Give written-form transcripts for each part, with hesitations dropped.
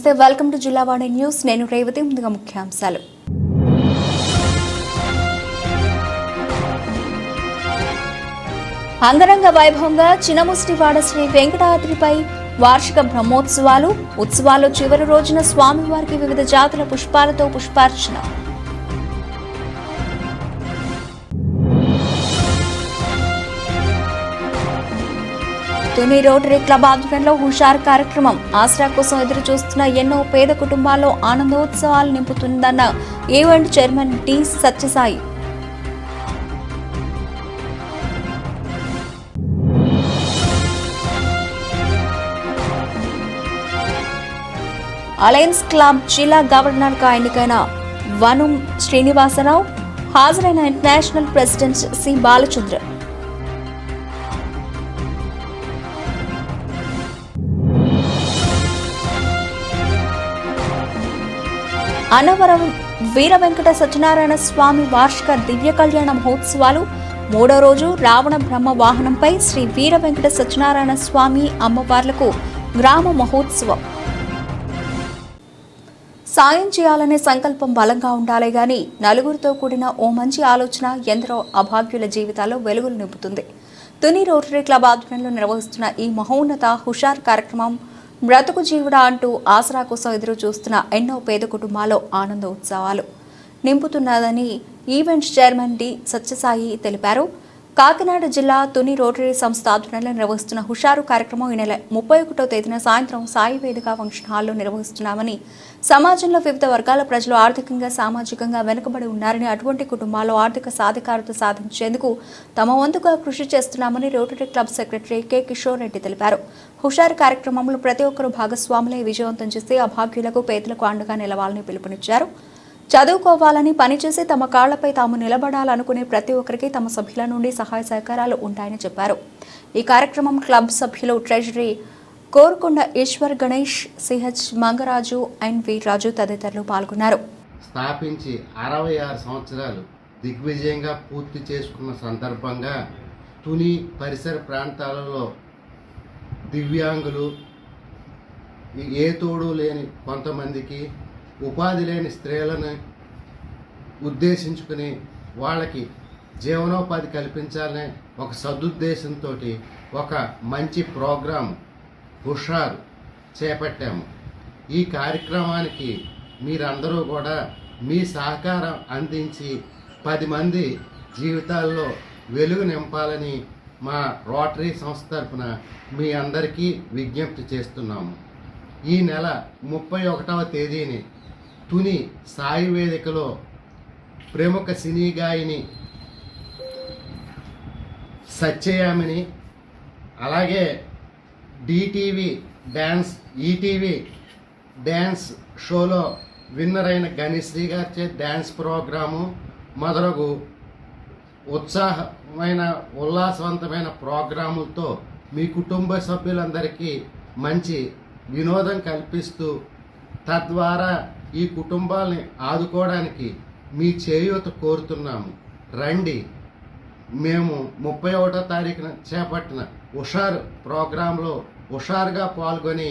నమస్తే, welcome to Jillavani news. నేను రేవతి. ముందుగా ముఖ్యాంశాలు. అంగరంగ వైభవంగా చినముష్టివాడ శ్రీ వెంకటాద్రిపై వార్షిక ఉత్సవాలు చివరి రోజున స్వామివారికి వివిధ జాతుల పుష్పాలతో పుష్పార్చన. తుని రోటరీ క్లబ్ ఆధ్వర్యంలో హుషార్ కార్యక్రమం. ఆసరా కోసం ఎదురు చూస్తున్న ఎన్నో పేద కుటుంబాల్లో ఆనందోత్సవాలు నింపుతుందన్న event chairman T Satyasai. Alliance club జిల్లా గవర్నర్ గా ఎన్నికైన వనుం శ్రీనివాసరావు, హాజరైన international president C Balachandra. Annavaram Veera Venkata Satyanarayana Swamy వార్షిక దివ్య కళ్యాణ మహోత్సవాలు. మూడో రోజు రావణ బ్రహ్మ వాహనంపై శ్రీ వీర వెంకట సత్యనారాయణ స్వామి అమ్మవార్లకు గ్రామ మహోత్సవం. సాయం చేయాలనే సంకల్పం బలంగా ఉండాలి గాని నలుగురితో కూడిన ఓ మంచి ఆలోచన ఎందరో అభాగ్యుల జీవితాల్లో వెలుగులు నింపుతుంది. తుని రోటరీ క్లబ్ ఆధ్వర్యంలో నిర్వహిస్తున్న ఈ మహోన్నత హుషార్ కార్యక్రమం బ్రతుకు జీవుడా అంటూ ఆసరా కోసం ఎదురు చూస్తున్న ఎన్నో పేద కుటుంబాల్లో ఆనంద ఉత్సవాలు నింపుతున్నదని ఈవెంట్ చైర్మన్ డి సత్యసాయి తెలిపారు. కాకినాడ జిల్లా తుని రోటరీ సంస్థ ఆధ్వర్యంలో నిర్వహిస్తున్న హుషారు కార్యక్రమం ఈ నెల 31వ తేదీన సాయంత్రం సాయి వేదిక ఫంక్షన్ హాల్లో నిర్వహిస్తున్నామని, సమాజంలో వివిధ వర్గాల ప్రజలు ఆర్థికంగా సామాజికంగా వెనుకబడి ఉన్నారని, అటువంటి కుటుంబాల్లో ఆర్థిక సాధికారత సాధించేందుకు తమ వంతుగా కృషి చేస్తున్నామని rotary club secretary K Kishore Reddy తెలిపారు. హుషారు కార్యక్రమంలో ప్రతి ఒక్కరూ భాగస్వాములై విజయవంతం చేసి అభాగ్యులకు పేదలకు అండగా నిలవాలని పిలుపునిచ్చారు. చదువుకోవాలని, పనిచేసి తమ కాళ్లపై తాము నిలబడాలనుకునే ప్రతి ఒక్కరికి తమ సభ్యుల నుండి సహాయ సహకారాలు ఉంటాయని చెప్పారు. ఈ కార్యక్రమం క్లబ్ సభ్యులు treasury Korukonda Eswar, Ganesh, CH Mangaraju, and Veerraju తదితరులు పాల్గొన్నారు. స్థాపించి 66 సంవత్సరాలు దిగ్విజయంగా పూర్తి చేసుకున్న సందర్భంగా తుని పరిసర ప్రాంతాలలో దివ్యాంగులు, ఏ తోడు లేని కొంతమందికి, ఉపాధి లేని స్త్రీలను ఉద్దేశించుకుని వాళ్ళకి జీవనోపాధి కల్పించాలనే ఒక సదుద్దేశంతో ఒక మంచి ప్రోగ్రాం హుషారు చేపట్టాము. ఈ కార్యక్రమానికి మీరందరూ కూడా మీ సహకారం అందించి 10 మంది జీవితాల్లో వెలుగు నింపాలని మా రోటరీ సంస్థ తరఫున మీ అందరికీ విజ్ఞప్తి చేస్తున్నాము. ఈ నెల 31వ తేదీని తుని సాయి వేదికలో ప్రముఖ సినీ గాయని సత్యయామిని, అలాగే ఈటీవీ డ్యాన్స్ షోలో విన్నర్ అయిన గణేశ్రీ గారిచే డ్యాన్స్ ప్రోగ్రాము మొదలగు ఉల్లాసవంతమైన ప్రోగ్రాములతో మీ కుటుంబ సభ్యులందరికీ మంచి వినోదం కల్పిస్తూ తద్వారా ఈ కుటుంబాలని ఆదుకోవడానికి మీ చేయూత కోరుతున్నాము. రండి, మేము 31వ తారీఖున చేపట్టిన హుషారు ప్రోగ్రాంలో హుషారుగా పాల్గొని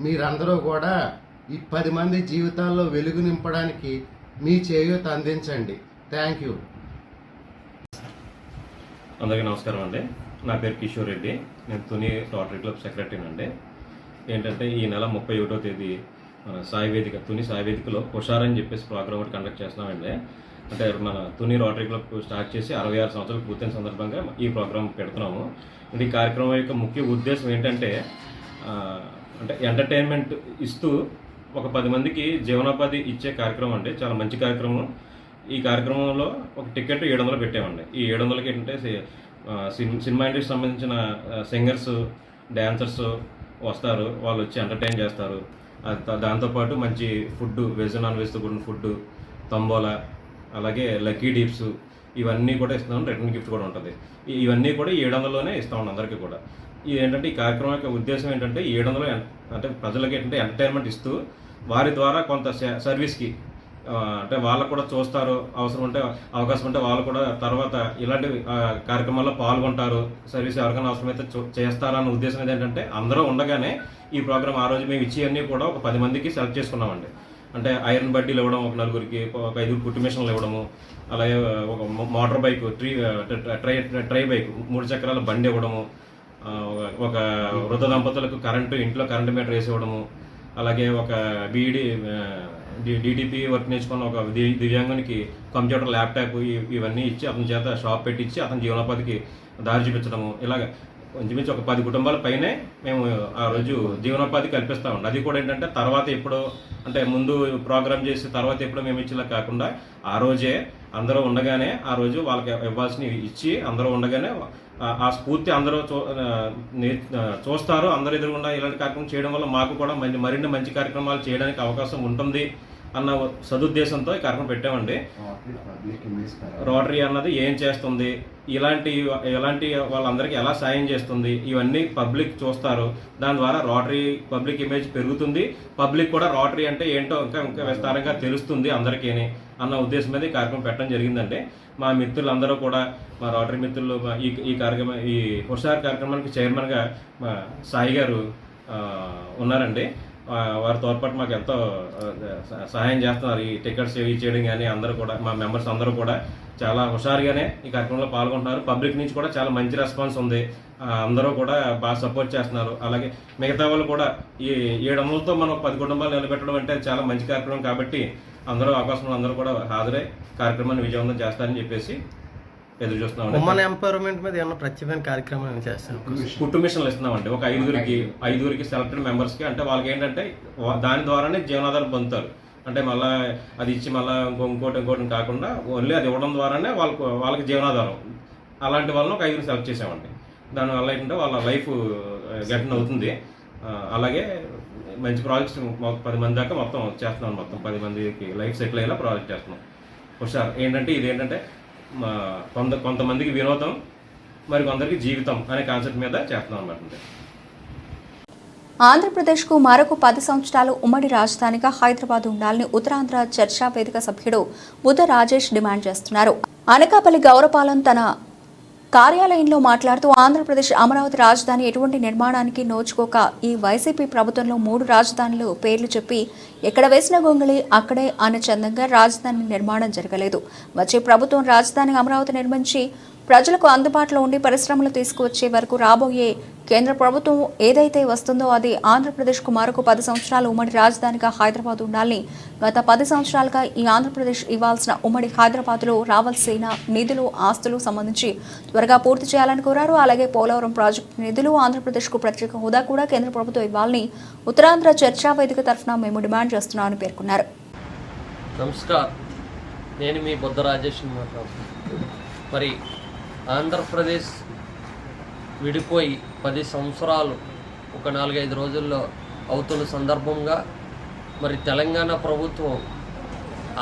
మీరందరూ కూడా ఈ 10 మంది జీవితాల్లో వెలుగు నింపడానికి మీ చేయూత అందించండి. Thank you. అందరికీ నమస్కారం అండి. నా పేరు కిషోర్ రెడ్డి. నేను తుని రోటరీ క్లబ్ సెక్రటరీని అండి. ఏంటంటే ఈ నెల 31వ తేదీ మన తుని సాయి వేదికలో హుషార్ అని చెప్పేసి ప్రోగ్రామ్ ఒకటి కండక్ట్ చేస్తున్నామండి. అంటే మన తుని రోటరీ క్లబ్ స్టార్ట్ చేసి 66 సంవత్సరాలు పూర్తయిన సందర్భంగా ఈ ప్రోగ్రామ్ పెడుతున్నాము. ఈ కార్యక్రమం యొక్క ముఖ్య ఉద్దేశం ఏంటంటే అంటే ఎంటర్టైన్మెంట్ ఇస్తూ ఒక 10 మందికి జీవనోపాధి ఇచ్చే కార్యక్రమం అండి. చాలా మంచి కార్యక్రమం. ఈ కార్యక్రమంలో ఒక టికెట్ 700 పెట్టామండి. ఈ 700కి ఏంటంటే సినిమా ఇండస్ట్రీకి సంబంధించిన సింగర్స్, డ్యాన్సర్స్ వస్తారు. వాళ్ళు వచ్చి ఎంటర్టైన్ చేస్తారు. దాంతోపాటు మంచి ఫుడ్, వెజ్ నాన్ వెజ్తో కూడిన ఫుడ్, తంబోలా, అలాగే లక్కీ డీప్స్ ఇవన్నీ కూడా ఇస్తున్నాం. రిటర్న్ గిఫ్ట్ కూడా ఉంటుంది. ఇవన్నీ కూడా 700లోనే ఇస్తామండి అందరికీ కూడా. ఇది ఏంటంటే ఈ కార్యక్రమం యొక్క ఉద్దేశం ఏంటంటే 700 అంటే ప్రజలకి ఏంటంటే ఎంటర్టైన్మెంట్ ఇస్తూ వారి ద్వారా కొంత సర్వీస్కి అంటే వాళ్ళకు కూడా చూస్తారు, అవసరం ఉంటే అవకాశం ఉంటే వాళ్ళు కూడా తర్వాత ఇలాంటి కార్యక్రమాల్లో పాల్గొంటారు, సర్వీస్ ఎవరికైనా అవసరమైతే చేస్తారన్న ఉద్దేశం ఏంటంటే అందరూ ఉండగానే ఈ ప్రోగ్రామ్ ఆ రోజు మేము ఇచ్చేవన్నీ కూడా ఒక 10 మందికి సెలెక్ట్ చేసుకున్నామండి. అంటే ఐరన్ బడ్డీలు ఇవ్వడం, ఒక 4గురికి, ఒక 5 కుట్టు మిషన్లు ఇవ్వడము, అలాగే ఒక మోటార్ బైక్, ట్రై బైక్ 3 చక్రాల బండి ఇవ్వడము, ఒక వృద్ధ దంపతులకు ఇంట్లో కరెంటు మీటర్ వేసి ఇవ్వడము, అలాగే ఒక డిటిపి వర్క్ నేర్చుకున్న ఒక దివ్యాంగునికి కంప్యూటర్, ల్యాప్టాప్ ఇవన్నీ ఇచ్చి అతని చేత షాప్ పెట్టించి అతని జీవనోపాధికి దారి చూపించడము. ఇలాగ ఇంచుమించు ఒక 10 కుటుంబాల పైనే మేము ఆ రోజు జీవనోపాధి కల్పిస్తామండి. అది కూడా ఏంటంటే తర్వాత ఎప్పుడో, అంటే ముందు ప్రోగ్రామ్ చేసి తర్వాత ఎప్పుడో మేము ఇచ్చేలా కాకుండా ఆ రోజే అందరూ ఉండగానే ఆ రోజు వాళ్ళకి ఇవ్వాల్సినవి ఇచ్చి అందరూ ఉండగానే ఆ స్ఫూర్తి అందరూ చూస్తారు. అందరూ ఎదురుగుండా ఇలాంటి కార్యక్రమం చేయడం వల్ల మాకు కూడా మరిన్ని మంచి కార్యక్రమాలు చేయడానికి అవకాశం ఉంటుంది అన్న సదుద్దేశంతో ఈ కార్యక్రమం పెట్టామండి. రోటరీ అన్నది ఏం చేస్తుంది, ఎలాంటి వాళ్ళందరికీ ఎలా సాయం చేస్తుంది, ఇవన్నీ పబ్లిక్ చూస్తారు. దాని ద్వారా రోటరీ పబ్లిక్ ఇమేజ్ పెరుగుతుంది. పబ్లిక్ కూడా రోటరీ అంటే ఏంటో ఇంకా విస్తారంగా తెలుస్తుంది అందరికీ అన్న ఉద్దేశం మీద ఈ కార్యక్రమం పెట్టడం జరిగిందండి. మా మిత్రులందరూ కూడా, మా రోటరీ మిత్రులు ఈ హుషార్ కార్యక్రమానికి చైర్మన్గా మా సాయి గారు ఉన్నారండి. వారి తోడ్పాటు మాకు ఎంతో సహాయం చేస్తున్నారు. ఈ టికెట్స్ చేయడం కానీ అందరూ కూడా, మా మెంబర్స్ అందరూ కూడా చాలా హుషారుగానే ఈ కార్యక్రమంలో పాల్గొంటున్నారు. పబ్లిక్ నుంచి కూడా చాలా మంచి రెస్పాన్స్ ఉంది. అందరూ కూడా బాగా సపోర్ట్ చేస్తున్నారు. అలాగే మిగతా వాళ్ళు కూడా ఈ 7 అమలుతో మనం 10 కుటుంబాలు నిలబెట్టడం అంటే చాలా మంచి కార్యక్రమం కాబట్టి అవకాశంలో అందరూ కూడా హాజరై కార్యక్రమాన్ని విజయవంతం చేస్తారని చెప్పేసి ఎదురు చూస్తున్నాం. ఉమెన్ ఎంపవర్మెంట్ మీద ఏమైనా ప్రత్యేకమైన కార్యక్రమం చేస్తాం. కుట్టు మిషన్లు ఇస్తున్నామండి. ఒక 5గురికి సెలెక్టెడ్ మెంబర్స్కి. అంటే వాళ్ళకి ఏంటంటే దాని ద్వారానే జీవనాధారం పొందుతారు. అంటే మళ్ళీ అది ఇచ్చి మళ్ళీ ఇంకోటి కాకుండా ఓన్లీ అది ఇవ్వడం ద్వారానే వాళ్ళకి జీవనాధారం. అలాంటి వాళ్ళని ఒక 5గురికి సెలెక్ట్ చేసామండి. దానివల్ల ఏంటంటే వాళ్ళ లైఫ్ గట్టిన అవుతుంది. అలాగే మంచి ప్రాజెక్ట్స్ 10 మంది దాకా మొత్తం చేస్తున్నాం. మొత్తం 10 మందికి లైఫ్ సెటిల్ అయ్యేలా ప్రాజెక్ట్ చేస్తున్నాం. హుషార్ ఇదేంటంటే కొంతమందికి వినోదం, మరి కొందరికి జీవితం అనే కాన్సెప్ట్ మీద చేస్తున్నాం అన్నమాట. ఆంధ్రప్రదేశ్కు మరొక 10 సంవత్సరాలు ఉమ్మడి రాజధానిగా హైదరాబాద్ ఉండాలని ఉత్తరాంధ్ర చర్చా వేదిక సభ్యుడు బుద్ధ రాజేష్ డిమాండ్ చేస్తున్నారు. అనకాపల్లి గౌరపాలెం తన కార్యాలయంలో మాట్లాడుతూ ఆంధ్రప్రదేశ్ అమరావతి రాజధాని ఎటువంటి నిర్మాణానికి నోచుకోక ఈ వైసీపీ ప్రభుత్వంలో 3 రాజధానులు పేర్లు చెప్పి ఎక్కడ వేసిన గొంగళి అక్కడే అన్న చందంగా రాజధాని నిర్మాణం జరగలేదు. వచ్చే ప్రభుత్వం రాజధాని అమరావతి నిర్మించి ప్రజలకు అందుబాటులో ఉండి పరిశ్రమలు తీసుకువచ్చే వరకు రాబోయే కేంద్ర ప్రభుత్వం ఏదైతే వస్తుందో అది ఆంధ్రప్రదేశ్కు మరొక 10 సంవత్సరాలు ఉమ్మడి రాజధానిగా హైదరాబాద్ ఉండాలని గత 10 సంవత్సరాలుగా ఈ ఆంధ్రప్రదేశ్ ఇవ్వాల్సిన ఉమ్మడి హైదరాబాద్లో రావాల్సిన నిధులు, ఆస్తులు సంబంధించి త్వరగా పూర్తి చేయాలని కోరారు. అలాగే పోలవరం ప్రాజెక్టు నిధులు, ఆంధ్రప్రదేశ్కు ప్రత్యేక హోదా కూడా కేంద్ర ప్రభుత్వం ఇవ్వాలని ఉత్తరాంధ్ర చర్చా వేదిక తరఫున మేము డిమాండ్ చేస్తున్నామని పేర్కొన్నారు. నమస్కారం, నేను మీ బుద్ధ రాజేష్ మాట్లాడుతున్నాను. మరి ఆంధ్రప్రదేశ్ విడిపోయి 10 సంవత్సరాలు ఒక 4-5 రోజుల్లో అవుతున్న సందర్భంగా మరి తెలంగాణ ప్రభుత్వం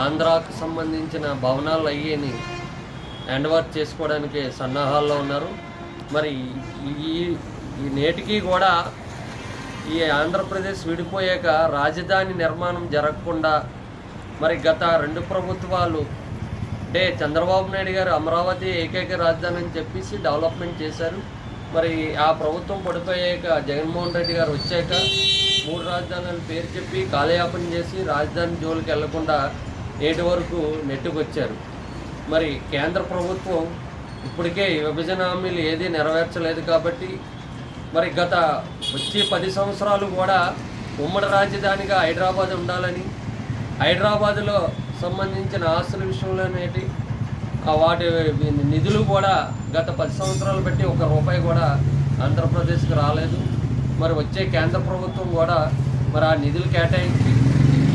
ఆంధ్రాకు సంబంధించిన భవనాలు అయ్యేని హ్యాండ్ ఓవర్ చేసుకోవడానికి సన్నాహాల్లో ఉన్నారు. మరి ఈ నేటికి కూడా ఈ ఆంధ్రప్రదేశ్ విడిపోయాక రాజధాని నిర్మాణం జరగకుండా మరి గత 2 ప్రభుత్వాలు అంటే చంద్రబాబు నాయుడు గారు అమరావతి ఏకైక రాజధాని అని చెప్పేసి డెవలప్మెంట్ చేశారు. మరి ఆ ప్రభుత్వం పడిపోయాక జగన్మోహన్ రెడ్డి గారు వచ్చాక 3 రాజధానుల పేరు చెప్పి కాలయాపన చేసి రాజధాని జోలికి వెళ్లకుండా నేటి వరకు నెట్టుకొచ్చారు. మరి కేంద్ర ప్రభుత్వం ఇప్పటికే విభజన హామీలు ఏదీ నెరవేర్చలేదు కాబట్టి మరి గత వచ్చే 10 సంవత్సరాలు కూడా ఉమ్మడి రాజధానిగా హైదరాబాద్ ఉండాలని, హైదరాబాదులో సంబంధించిన ఆస్తుల విషయంలోనేటి వాటి నిధులు కూడా గత 10 సంవత్సరాలు బట్టి 1 రూపాయి కూడా ఆంధ్రప్రదేశ్కి రాలేదు. మరి వచ్చే కేంద్ర ప్రభుత్వం కూడా మరి ఆ నిధులు కేటాయించి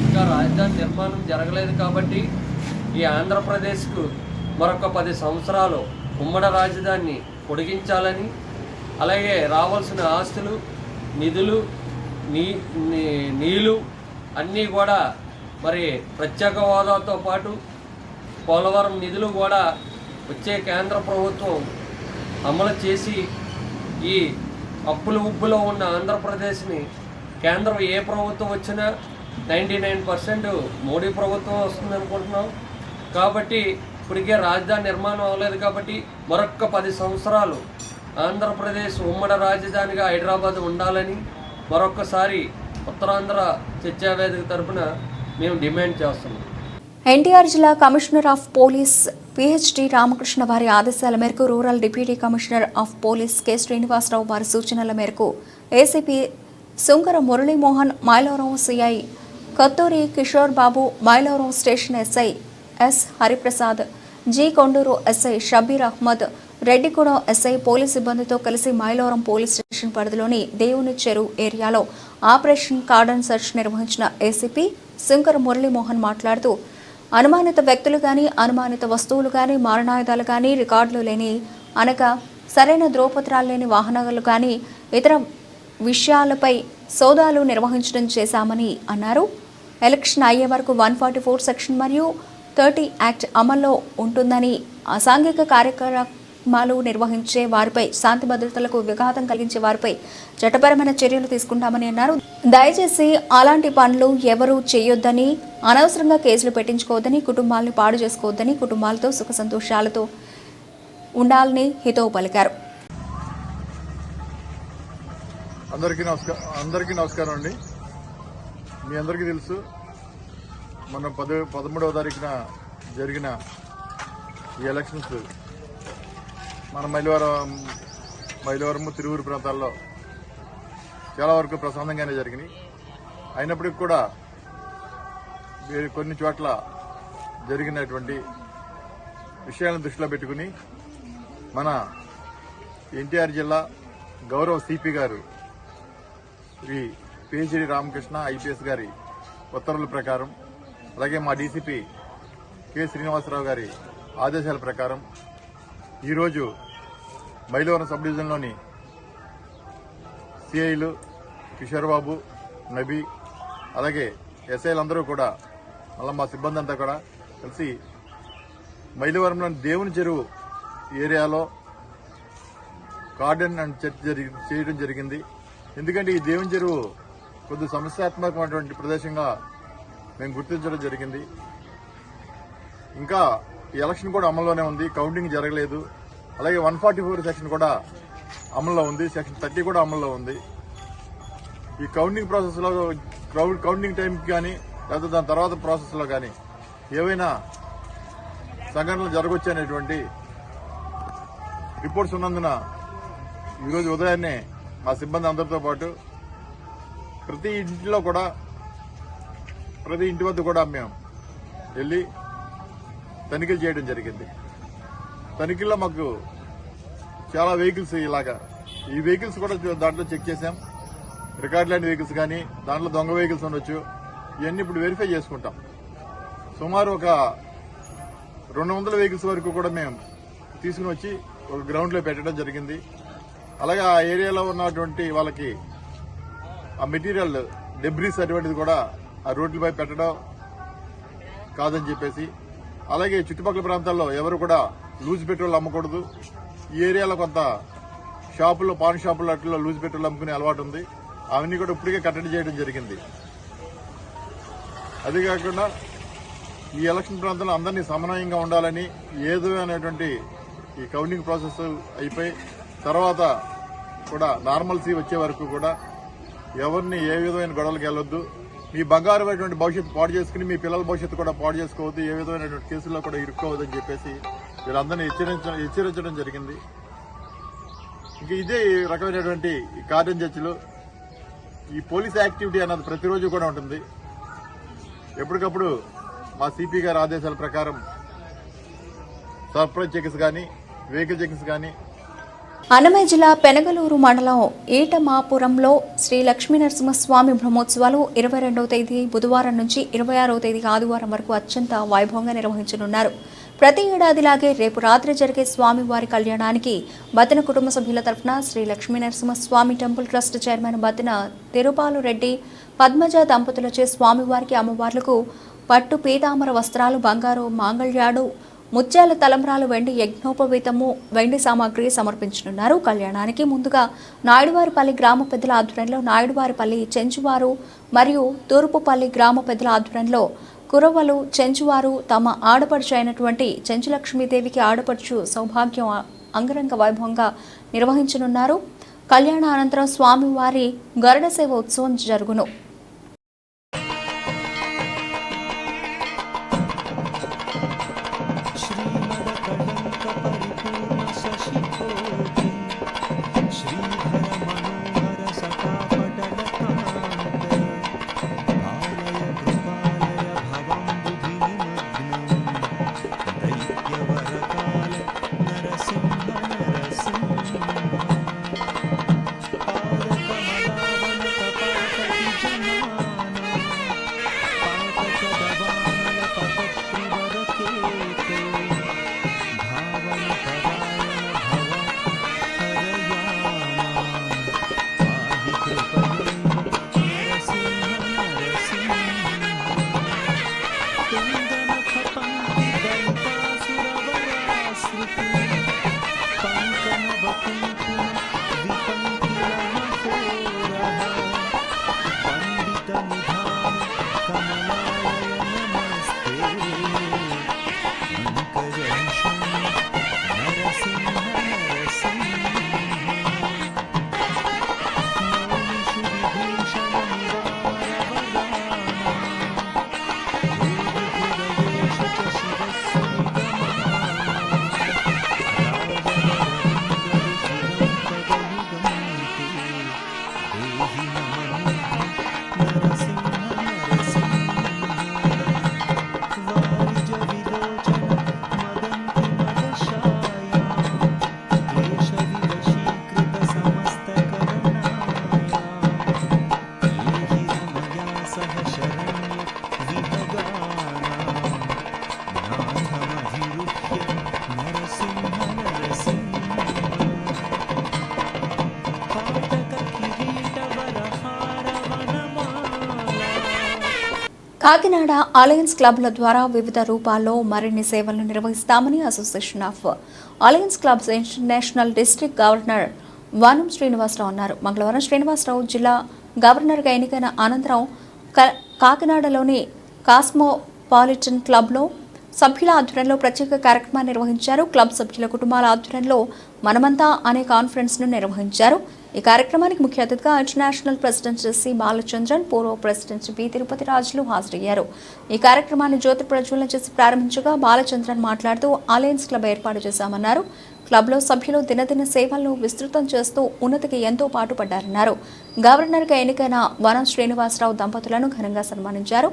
ఇంకా రాజధాని నిర్మాణం జరగలేదు కాబట్టి ఈ ఆంధ్రప్రదేశ్కు మరొక 10 సంవత్సరాలు ఉమ్మడి రాజధానిని పొడిగించాలని, అలాగే రావాల్సిన ఆస్తులు, నిధులు, నీళ్లు అన్నీ కూడా మరి ప్రత్యేక హోదాతో పాటు పోలవరం నిధులు కూడా వచ్చే కేంద్ర ప్రభుత్వం అమలు చేసి ఈ అప్పుల ఉప్పులో ఉన్న ఆంధ్రప్రదేశ్ని కేంద్రం ఏ ప్రభుత్వం వచ్చినా 99% మోడీ ప్రభుత్వం వస్తుంది అనుకుంటున్నాం. కాబట్టి ఇప్పటికే రాజధాని నిర్మాణం అవ్వలేదు కాబట్టి మరొక్క 10 సంవత్సరాలు ఆంధ్రప్రదేశ్ ఉమ్మడి రాజధానిగా హైదరాబాద్ ఉండాలని మరొక్కసారి ఉత్తరాంధ్ర చర్చా వేదిక తరపున మేము డిమాండ్ చేస్తున్నాం. ఎన్టీఆర్ జిల్లా commissioner of police PhD Ramakrishna వారి ఆదేశాల మేరకు rural deputy commissioner of police K Srinivasarao వారి సూచనల మేరకు ACP Sunkara Muralimohan, Mylavaram CI Katturi Kishore Babu, Mylavaram station SI S Hariprasad, G Konduru SI Shabbir Ahmed, Reddigudem SI police సిబ్బందితో కలిసి మైలవరం పోలీస్ స్టేషన్ పరిధిలోని దేవుని చెరువు ఏరియాలో ఆపరేషన్ కార్డన్ సెర్చ్ నిర్వహించిన ఏసీపీ సుంకర మురళీమోహన్ మాట్లాడుతూ అనుమానిత వ్యక్తులు కానీ, అనుమానిత వస్తువులు కానీ, మారణాయుధాలు కానీ, రికార్డులు లేని అనగా సరైన ధ్రువపత్రాలు లేని వాహనాలు కానీ ఇతర విషయాలపై సోదాలు నిర్వహించడం చేశామని అన్నారు. ఎలక్షన్ అయ్యే వరకు 144 సెక్షన్ మరియు 30 యాక్ట్ అమల్లో ఉంటుందని, అసాంఘిక కార్యక్రమాలు నిర్వహించే వారిపై, శాంతి భద్రతలకు విఘాతం కలిగించే వారిపై చట్టపరమైన చర్యలు తీసుకుంటామని అన్నారు. దయచేసి అలాంటి పనులు ఎవరూ చేయొద్దని, అనవసరంగా కేసులు పెట్టించుకోవద్దని, కుటుంబాలను పాడు చేసుకోవద్దని, కుటుంబాలతో సుఖ సంతోషాలతో ఉండాలని హితవు పలికారు. అందరికీ నమస్కారం అండి. మీ అందరికీ తెలుసు, మొన్న 13వ తారీఖున జరిగిన ఈ ఎలక్షన్స్ మన మైలవరం తిరువురు ప్రాంతాల్లో చాలా వరకు ప్రశాంతంగానే జరిగినాయి. అయినప్పటికీ కూడా కొన్ని చోట్ల జరిగినటువంటి విషయాలను దృష్టిలో పెట్టుకుని మన ఎన్టీఆర్ జిల్లా గౌరవ సిపి గారు శ్రీ పిహెచ్డి రామకృష్ణ ఐపీఎస్ గారి ఉత్తర్వుల ప్రకారం, అలాగే మా డీసీపీ కె శ్రీనివాసరావు గారి ఆదేశాల ప్రకారం ఈరోజు మైలవరం సబ్ డివిజన్లోని సిఐలు కిషోర్ బాబు, నబీ, అలాగే ఎస్ఐలందరూ కూడా, మళ్ళీ మా సిబ్బంది అంతా కూడా కలిసి మైలవరంలోని దేవుని చెరువు ఏరియాలో కార్డన్ అండ్ చర్చ్ చేయడం జరిగింది. ఎందుకంటే ఈ దేవుని చెరువు కొద్ది సమస్యాత్మకమైనటువంటి ప్రదేశంగా మేము గుర్తించడం జరిగింది. ఇంకా ఈ ఎలక్షన్ కూడా అమల్లోనే ఉంది, కౌంటింగ్ జరగలేదు. అలాగే 144 సెక్షన్ కూడా అమల్లో ఉంది, సెక్షన్ 30 కూడా అమల్లో ఉంది. ఈ కౌంటింగ్ ప్రాసెస్లో కౌంటింగ్ టైంకి కానీ లేదా దాని తర్వాత ప్రాసెస్లో కానీ ఏవైనా సంఘటనలు జరగొచ్చనేటువంటి రిపోర్ట్స్ ఉన్నందున ఈరోజు ఉదయాన్నే మా సిబ్బంది అందరితో పాటు ప్రతి ఇంటి వద్ద కూడా మేము వెళ్ళి తనిఖీలు చేయడం జరిగింది. తనిఖీల్లో మాకు చాలా వెహికల్స్ ఈ వెహికల్స్ కూడా దాంట్లో చెక్ చేశాం. రికార్డ్ లేని వెహికల్స్ కానీ, దాంట్లో దొంగ వెహికల్స్ ఉండొచ్చు. ఇవన్నీ ఇప్పుడు వెరిఫై చేసుకుంటాం. సుమారు ఒక 200 వెహికల్స్ వరకు కూడా మేము తీసుకుని వచ్చి ఒక గ్రౌండ్లో పెట్టడం జరిగింది. అలాగే ఆ ఏరియాలో ఉన్నటువంటి వాళ్ళకి ఆ మెటీరియల్ డెబ్రీస్ అటువంటిది కూడా ఆ రోడ్లపై పెట్టడం కాదని చెప్పేసి, అలాగే చుట్టుపక్కల ప్రాంతాల్లో ఎవరు కూడా లూజ్ పెట్రోల్ అమ్మకూడదు. ఈ ఏరియాలో కొంత షాపుల్లో, పాన్ షాపుల్లో అట్లా లూజ్ పెట్రోల్ అమ్ముకునే అలవాటు ఉంది. అవన్నీ కూడా ఇప్పటికే కట్టడి చేయడం జరిగింది. అదే కాకుండా ఈ ఎలక్షన్ ప్రాంతంలో అందరినీ సమన్వయంగా ఉండాలని, ఏదో అనేటువంటి ఈ కౌంటింగ్ ప్రాసెస్ అయిపోయి తర్వాత కూడా నార్మల్సీ వచ్చే వరకు కూడా ఎవరిని ఏ విధమైన గొడవలకు వెళ్ళొద్దు. మీ బంగారమైనటువంటి భవిష్యత్తు పాడు చేసుకుని మీ పిల్లల భవిష్యత్తు కూడా పాడు చేసుకోవద్దు, ఏ విధమైనటువంటి కేసుల్లో కూడా ఇరుక్కోవద్దని చెప్పేసి వీళ్ళందరినీ హెచ్చరించడం జరిగింది. ఇంకా ఇదే రకమైనటువంటి ఈ కార్డన్ చర్చలు, ఈ పోలీస్ యాక్టివిటీ అన్నది ప్రతిరోజు కూడా ఉంటుంది. ఎప్పటికప్పుడు మా సిపి గారి ఆదేశాల ప్రకారం సర్ప్రైజ్ చెకింగ్స్ కానీ, వెహికల్ చెకింగ్స్ కానీ. అన్నమయ్య జిల్లా పెనగలూరు మండలం ఈటమాపురంలో శ్రీ లక్ష్మీనరసింహస్వామి బ్రహ్మోత్సవాలు 22వ తేదీ బుధవారం నుంచి 26వ తేదీ ఆదివారం వరకు అత్యంత వైభవంగా నిర్వహించనున్నారు. ప్రతి ఏడాదిలాగే రేపు రాత్రి జరిగే స్వామివారి కళ్యాణానికి బతిన కుటుంబ సభ్యుల తరఫున Sri Lakshminarasimhaswamy temple trust chairman Batina Tirupalu Reddy, Padmaja దంపతులచే స్వామివారికి, అమ్మవార్లకు పట్టు పీతాంబర వస్త్రాలు, బంగారు మాంగళ్యాలు, ముత్యాల తలంబ్రాలు వెండి యజ్ఞోపవీతము వెండి సామాగ్రి సమర్పించనున్నారు. కళ్యాణానికి ముందుగా నాయుడువారిపల్లి గ్రామ పెద్దల ఆధ్వర్యంలో నాయుడువారిపల్లి చెంచువారు మరియు తూర్పుపల్లి గ్రామ పెద్దల ఆధ్వర్యంలో కురవలు చెంచువారు తమ ఆడపడుచు అయినటువంటి చెంచులక్ష్మీదేవికి ఆడపడుచు సౌభాగ్యం అంగరంగ వైభవంగా నిర్వహించనున్నారు. కళ్యాణ అనంతరం స్వామివారి గరుడ సేవ ఉత్సవం జరుగును. కాకినాడ అలయన్స్ క్లబ్ల ద్వారా వివిధ రూపాల్లో మరిన్ని సేవలను నిర్వహిస్తామని association of alliance clubs international district governor వనం శ్రీనివాసరావు అన్నారు. మంగళవారం శ్రీనివాసరావు జిల్లా గవర్నర్గా ఎన్నికైన అనంతరం కాకినాడలోని కాస్మోపాలిటన్ క్లబ్లో సభ్యుల ఆధ్వర్యంలో ప్రత్యేక కార్యక్రమాన్ని నిర్వహించారు. క్లబ్ సభ్యుల కుటుంబాల ఆధ్వర్యంలో మనమంతా అనే కాన్ఫరెన్స్ను నిర్వహించారు. ఈ కార్యక్రమానికి ముఖ్య అతిథిగా ఇంటర్నేషనల్ ప్రెసిడెంట్ సి బాలచంద్రన్, పూర్వ ప్రెసిడెంట్ బి తిరుపతి రాజులు హాజరయ్యారు. ఈ కార్యక్రమాన్ని జ్యోతి ప్రజ్వలన చేసి ప్రారంభించగా బాలచంద్రన్ మాట్లాడుతూ అలయన్స్ క్లబ్ ఏర్పాటు చేశామన్నారు. క్లబ్లో సభ్యులు దినదిన సేవలను విస్తృతం చేస్తూ ఉన్నతికి ఎంతో పాటుపడ్డారన్నారు. గవర్నర్గా ఎన్నికైన వనం శ్రీనివాసరావు దంపతులను ఘనంగా సన్మానించారు.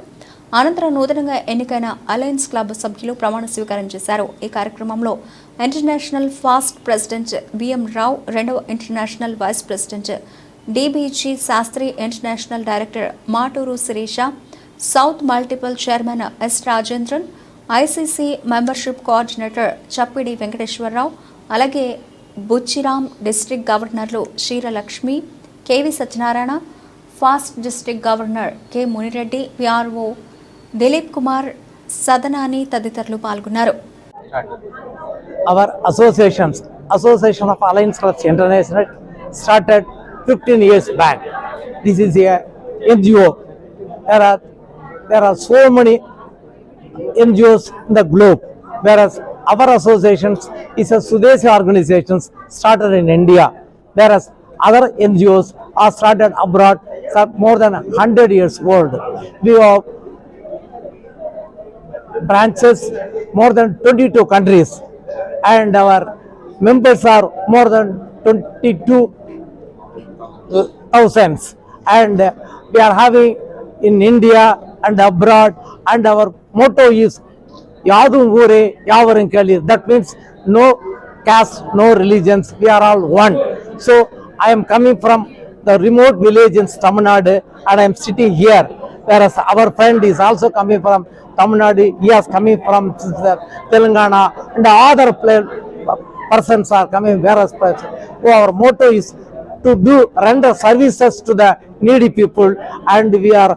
అనంతరం నూతనంగా ఎన్నికైన అలయన్స్ క్లబ్ సభ్యులు ప్రమాణ స్వీకారం చేశారు. ఈ కార్యక్రమంలో international past president B M Rao, రెండవ international vice president D B G Sastri, international director Maturu Sirisha, south multiple chairman S Rajendran, ICC membership coordinator Chappidi Venkateswararao, అలాగే బుచ్చిరాం, డిస్ట్రిక్ట్ గవర్నర్లు Ksheeralakshmi, K V Satyanarayana, past district governor K Munireddy, PRO Dilip Kumar, Sadanani తదితరులు పాల్గొన్నారు. Our Association of Alliance Clubs International started 15 years back. This is a NGO. There are so many NGOs in the globe, whereas our association is a Swadeshi organization started in India, whereas other NGOs are started abroad, more than 100 years old. We have branches more than 22 countries, and our members are more than 22,000, and we are having in India and abroad, and our motto is Yadum Ure Yavarum Kali. That means no caste, no religions, we are all one. So I am coming from the remote village in Tamil Nadu, and I am sitting here, whereas our friend is also coming from Tamil Nadu, he is coming from Telangana, and other persons are coming various places. Our motto is to render services to the needy people, and our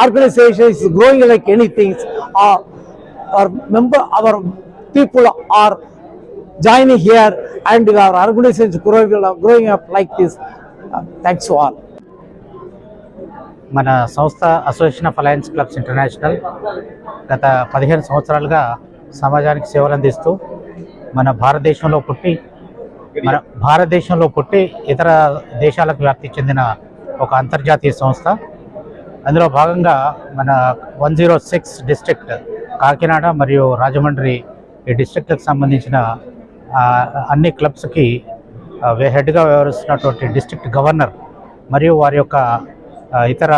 organization is growing like anything. Our people are joining here and our organizations growing up like this. Thanks to all. మన సంస్థ association of alliance clubs international గత 15 సంవత్సరాలుగా సమాజానికి సేవలు అందిస్తూ మన భారతదేశంలో పుట్టి ఇతర దేశాలకు వ్యాప్తి చెందిన ఒక అంతర్జాతీయ సంస్థ. అందులో భాగంగా మన 106 డిస్ట్రిక్ట్ కాకినాడ మరియు రాజమండ్రి ఈ డిస్ట్రిక్ట్లకు సంబంధించిన అన్ని క్లబ్స్కి హెడ్గా వ్యవహరిస్తున్నటువంటి డిస్ట్రిక్ట్ గవర్నర్ మరియు వారి యొక్క ఇతర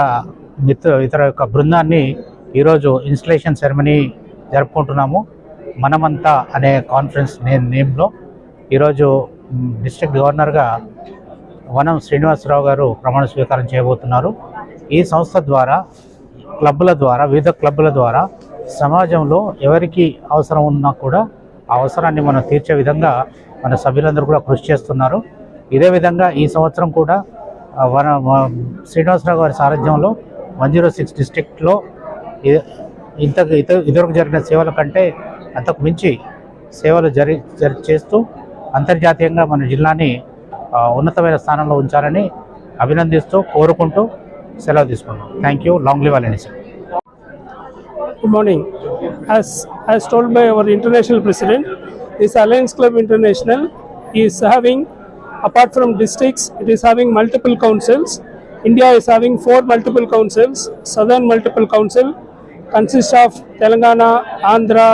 యొక్క బృందాన్ని ఈరోజు ఇన్స్టలేషన్ సెరమనీ జరుపుకుంటున్నాము. మనమంతా అనే కాన్ఫరెన్స్ నేమ్లో ఈరోజు డిస్ట్రిక్ట్ గవర్నర్గా వనం శ్రీనివాసరావు గారు ప్రమాణ స్వీకారం చేయబోతున్నారు. ఈ సంస్థ ద్వారా వివిధ క్లబ్బుల ద్వారా సమాజంలో ఎవరికి అవసరం ఉన్నా కూడా ఆ అవసరాన్ని మనం తీర్చే విధంగా మన సభ్యులందరూ కూడా కృషి చేస్తున్నారు. ఇదే విధంగా ఈ సంవత్సరం కూడా శ్రీనివాసరావు గారి సారథ్యంలో 106 డిస్ట్రిక్ట్లో ఇదివరకు జరిగిన సేవల కంటే అంతకు మించి సేవలు చేస్తూ అంతర్జాతీయంగా మన జిల్లాని ఉన్నతమైన స్థానంలో ఉంచాలని అభినందిస్తూ కోరుకుంటూ సెలవు తీసుకున్నాం. Thank you. Long live alliance. Good morning. As told by our international president, this Alliance Club International is having, apart from districts, it is having multiple councils. India is having 4 multiple councils. Southern multiple council consists of Telangana, Andhra,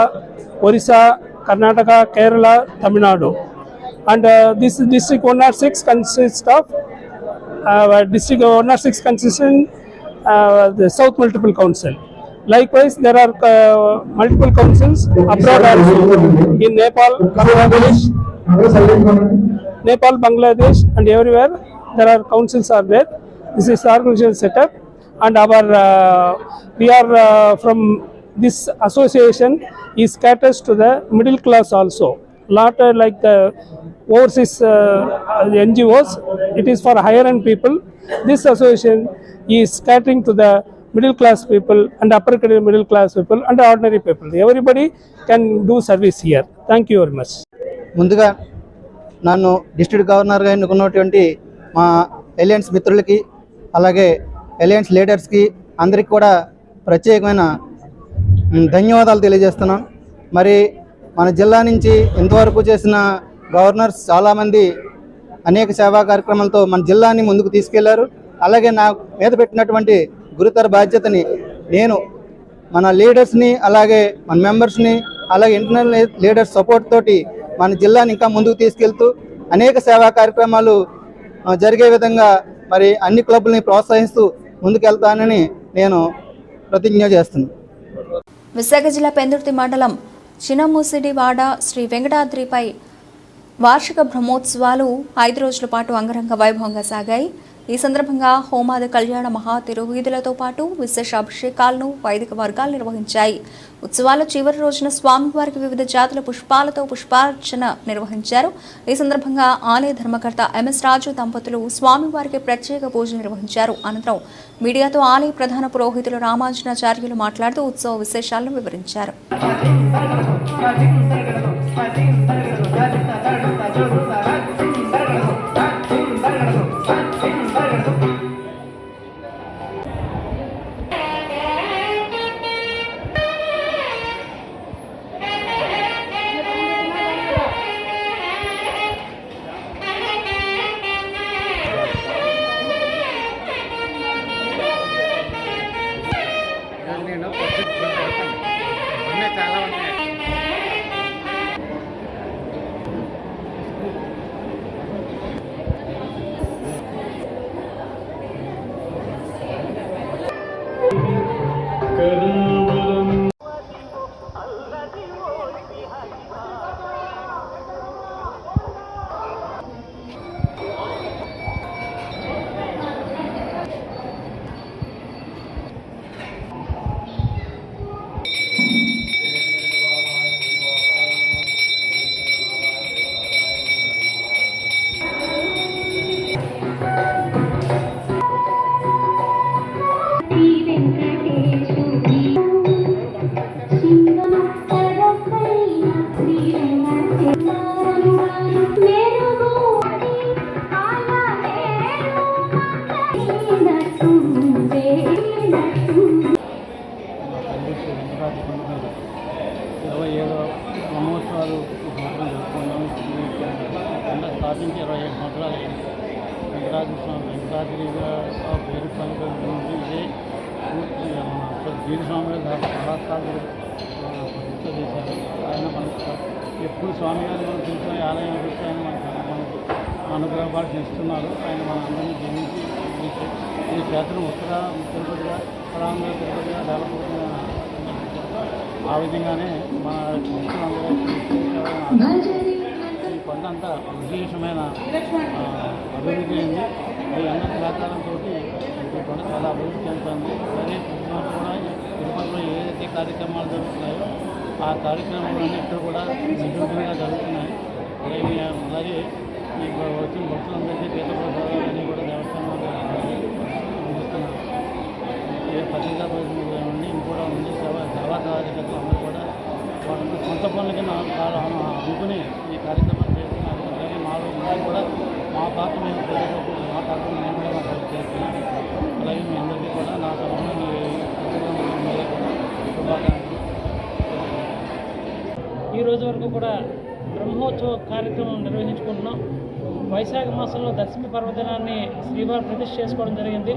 Orissa, Karnataka, Kerala, Tamil Nadu. And this district 106 consists of district 106 consists in the South multiple council. Likewise, there are multiple councils abroad also in Nepal, Bangladesh, and everywhere there are councils are there. This is the organizational setup, and our we are from this association is caters to the middle class also. Not like the overseas NGOs, it is for higher end people. This association is catering to the middle class people and upper middle class people and ordinary people. Everybody can do service here. Thank you very much. ముందుగా నన్ను district గవర్నర్గా ఎన్నుకున్నటువంటి మా aliens మిత్రులకి అలాగే aliens లీడర్స్కి అందరికీ కూడా ప్రత్యేకమైన ధన్యవాదాలు తెలియజేస్తున్నాను. మరి మన జిల్లా నుంచి ఇంతవరకు చేసిన గవర్నర్స్ చాలామంది అనేక సేవా కార్యక్రమాలతో మన జిల్లాని ముందుకు తీసుకెళ్లారు. అలాగే నా మీద పెట్టినటువంటి గురుతర బాధ్యతని నేను మన లీడర్స్ని అలాగే మన మెంబర్స్ని అలాగే ఇంటర్నల్ లీడర్స్ సపోర్ట్ తోటి మన జిల్లాని ఇంకా ముందుకు తీసుకెళ్తూ అనేక సేవా కార్యక్రమాలు జరిగే విధంగా మరి అన్ని క్లబ్లని ప్రోత్సహిస్తూ ముందుకెళ్తానని నేను ప్రతిజ్ఞ చేస్తున్నాను. విశాఖ జిల్లా పెందుర్తి మండలం చినముసిడివాడ శ్రీ వెంకటాద్రిపై వార్షిక బ్రహ్మోత్సవాలు 5 రోజుల పాటు అంగరంగ వైభవంగా సాగాయి. ఈ సందర్భంగా హోమాది కళ్యాణ మహాతిరువీధులతో పాటు విశేష అభిషేకాలను వైదిక వర్గాలు నిర్వహించాయి. ఉత్సవాల చివరి రోజున స్వామివారికి వివిధ జాతుల పుష్పాలతో పుష్పార్చన నిర్వహించారు. ఈ సందర్భంగా ఆలయ ధర్మకర్త ఎంఎస్ రాజు దంపతులు స్వామివారికి ప్రత్యేక పూజలు నిర్వహించారు. అనంతరం మీడియాతో ఆలయ ప్రధాన పురోహితులు రామాంజనాచార్యులు మాట్లాడుతూ ఉత్సవ విశేషాలను వివరించారు. స్థాపించి 27 సంవత్సరాలు అయింది. వెంకటాద్రిగా పేరు పనికి ఇదే పూర్తి మన వీరస్వామి గారు కళాశాలలు ప్రతిష్ట చేశారు. ఆయన మనకు ఎప్పుడు స్వామి గారు మనం తెలుసుకుని ఆలయం గురించి ఆయన మనకు అనుగ్రహపాటు చేస్తున్నారు. ఆయన మన అందరినీ జయించి ఈ క్షేత్రం ఉత్తర తిరుపతిగా పరాంధ్ర తిరుపతిగా డెవలప్ అవుతున్న ఆ విధంగానే మన భక్తులందరూ ఈ కొండ అంతా విశేషమైన అభివృద్ధి అయింది. ఈ అన్న సహకారంతో ఈ కొండ చాలా అభివృద్ధి చెందుతుంది. అదే కూడా తిరుపతిలో ఏదైతే కార్యక్రమాలు జరుగుతున్నాయో ఆ కార్యక్రమాలన్నీ ఇక్కడ కూడా నిర్విఘ్నంగా జరుగుతున్నాయి. అలాగే ఈ వచ్చిన భక్తులందరికీ తీర్థప్రసాదాలన్నీ కూడా దేవస్థానంలో అందిస్తున్నారు. ఏ పత్రికా ప్రతినిధులు నుండి ఇంకోటి ఉంది సేవా కార్యకర్తలు అందరూ కూడా వాళ్ళంతా సొంత పనులకి అనుకుని ఈ కార్యక్రమాన్ని చేస్తున్నారు. అలాగే మేము కూడా మా పాత్ర మేము ప్రజలకు మా పాత్ర మేము కూడా మా ప్రజలు చేస్తున్నాం. అలాగే మీ అందరికీ కూడా నా తరఫున శుభాకాంక్షలు. ఈ రోజు వరకు కూడా బ్రహ్మోత్సవ కార్యక్రమం నిర్వహించుకుంటున్నాం. వైశాఖ మాసంలో దశమి పర్వదినాన్ని శ్రీవారు ప్రతిష్ఠ చేసుకోవడం జరిగింది.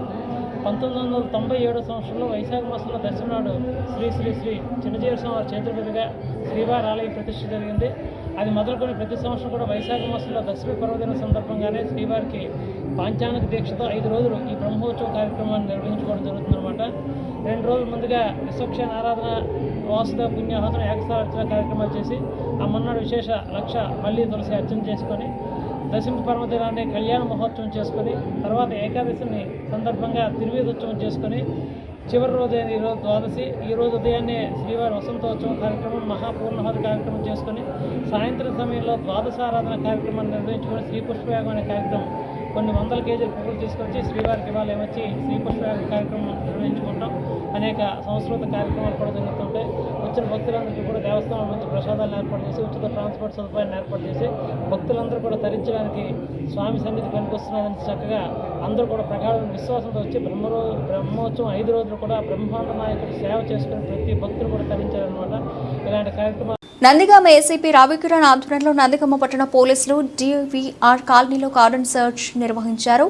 1997 సంవత్సరంలో వైశాఖ మాసంలో దశమి నాడు శ్రీ శ్రీ శ్రీ చిన్నజీవ స్వామి చేతుల మీదుగా శ్రీవారి ఆలయం ప్రతిష్ఠ జరిగింది. అది మొదలుకొని ప్రతి సంవత్సరం కూడా వైశాఖ మాసంలో దశమి పర్వదిన సందర్భంగానే శ్రీవారికి పాంచానిక దీక్షతో 5 రోజులు ఈ బ్రహ్మోత్సవ కార్యక్రమాన్ని నిర్వహించుకోవడం జరుగుతుందన్నమాట. 2 రోజుల ముందుగా విశ్వక్షేణ ఆరాధన, వాసుదేవ పుణ్యాహోదన, ఏకసారార్చన కార్యక్రమాలు చేసి ఆ మొన్నడు విశేష లక్ష మళ్ళీ తులసి అర్చన చేసుకొని దశమి పర్వదినాన్ని కళ్యాణ మహోత్సవం చేసుకొని తర్వాత ఏకాదశిని సందర్భంగా తిరువేదోత్సవం చేసుకొని చివరి రోజు ఈరోజు ద్వాదశి. ఈరోజు ఉదయాన్నే శ్రీవారి వసంతోత్సవం కార్యక్రమం, మహాపూర్ణహోద కార్యక్రమం చేసుకొని సాయంత్రం సమయంలో ద్వాదశారాధన కార్యక్రమాన్ని నిర్వహించుకొని శ్రీపుష్పయాగం అనే కార్యక్రమం కొన్ని వందల కేజీల పువ్వులు తీసుకొచ్చి శ్రీవారికి ఇవాళ వచ్చి శ్రీపుష్పయాగం కార్యక్రమం నిర్వహించుకుంటాం. అనేక సంస్కృత కార్యక్రమాలు కూడా జరుగుతుంటాయి. వచ్చిన భక్తులందరికీ కూడా దేవస్థానం నుంచి ప్రసాదాలను ఏర్పాటు చేసి ఉచిత ట్రాన్స్పోర్ట్ సదుపాయాన్ని ఏర్పాటు చేసి భక్తులందరూ కూడా తరించడానికి స్వామి సన్నిధి పనికొస్తున్నదని చక్కగా అందరూ కూడా ప్రగాఢ విశ్వాసంతో వచ్చి బ్రహ్మోత్సవం 5 రోజులు కూడా బ్రహ్మాండ నాయకుడు సేవ చేసుకుని ప్రతి భక్తులు కూడా తరించారనమాట. ఇలాంటి కార్యక్రమాలు నందిగామ ఏసీపీ రవికిరణ్ ఆధ్వర్యంలో నందిగామ పట్టణ పోలీసులు డివిఆర్ కాలనీలో కార్డన్ సర్చ్ నిర్వహించారు.